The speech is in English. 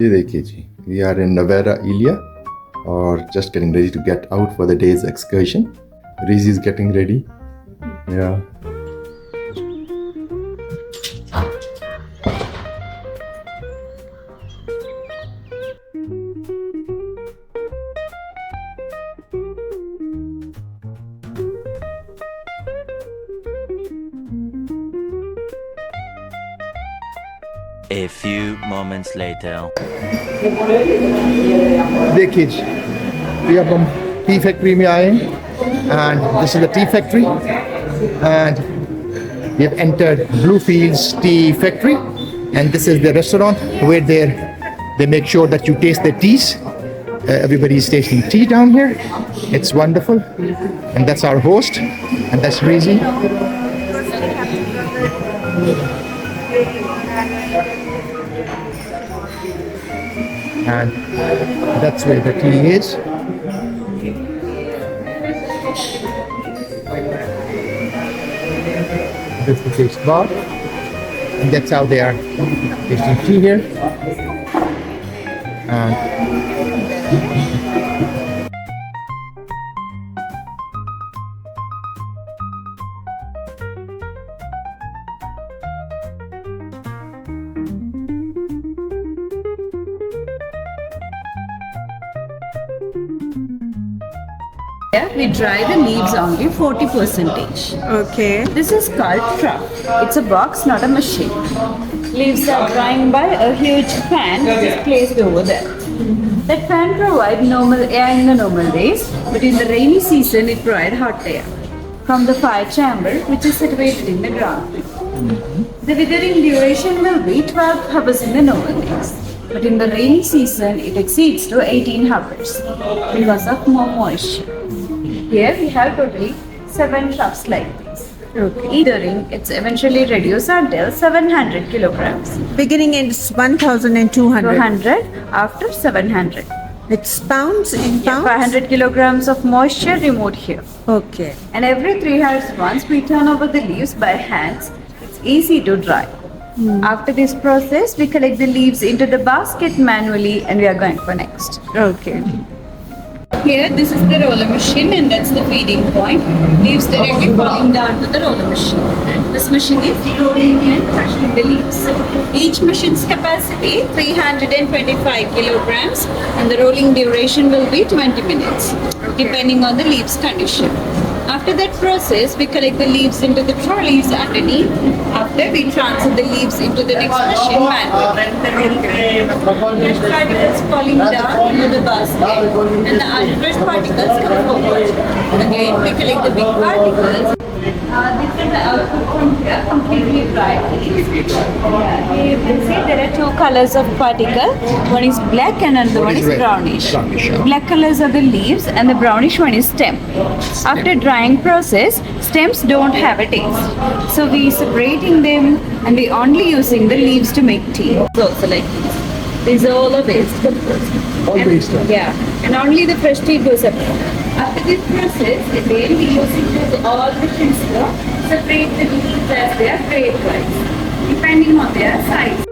ये देखिए जी, we are in Nuwara Eliya or just getting ready to get out for the day's excursion. Reezy is getting ready. Yeah. A few moments later. देखिए जी, ये अब हम tea factory में आए हैं and this is the tea factory and we have entered Bluefield Tea Factory and this is the restaurant where they make sure that you taste the teas. Everybody is tasting tea down here. It's wonderful and that's our host and that's Reezy. And that's where the tea is. This is the taste bar. And that's how they are tasting tea here. And we dry the leaves only 40%. Okay. This is called truck. It's a box, not a machine. Leaves are drying by a huge fan which is placed over there. That fan provides normal air in the normal days, but in the rainy season it provides hot air from the fire chamber which is situated in the ground. The withering duration will be 12 hours in the normal days. But in the rainy season, it exceeds to 18 hours because of more moisture. Here we have totally 7 trucks like this. Okay. Withering, it's eventually reduced until 700 kilograms. Beginning is 1,200. 200 after 700. It's pounds in pounds? 500 kilograms of moisture removed here. Okay. And every 3 hours once we turn over the leaves by hands, it's easy to dry. After this process, we collect the leaves into the basket manually and we are going for next. Okay. Here, this is the roller machine and that's the feeding point. Leaves directly falling down to the roller machine. This machine is rolling and crushing the leaves. Each machine's capacity 325 kilograms and the rolling duration will be 20 minutes depending on the leaves condition. After that process, we collect the leaves into the trolleys underneath. After, we transfer the leaves into the next machine manually. Fresh particles falling down into the basket and the unfresh particles come forward. Again, we collect the big particles. This is the output from here, completely dry. You can see there are 2 colors of particle. One is black and another one is brownish. Black colors are the leaves and the brownish one is stem. After drying process, stems don't have a taste. So we separating them and we only using the leaves to make tea. So also like this. These are all a waste. all waste. Yeah, and only the fresh tea goes up. After this process, again we using all the things to separate the leaves as they are grade wise, depending on their size.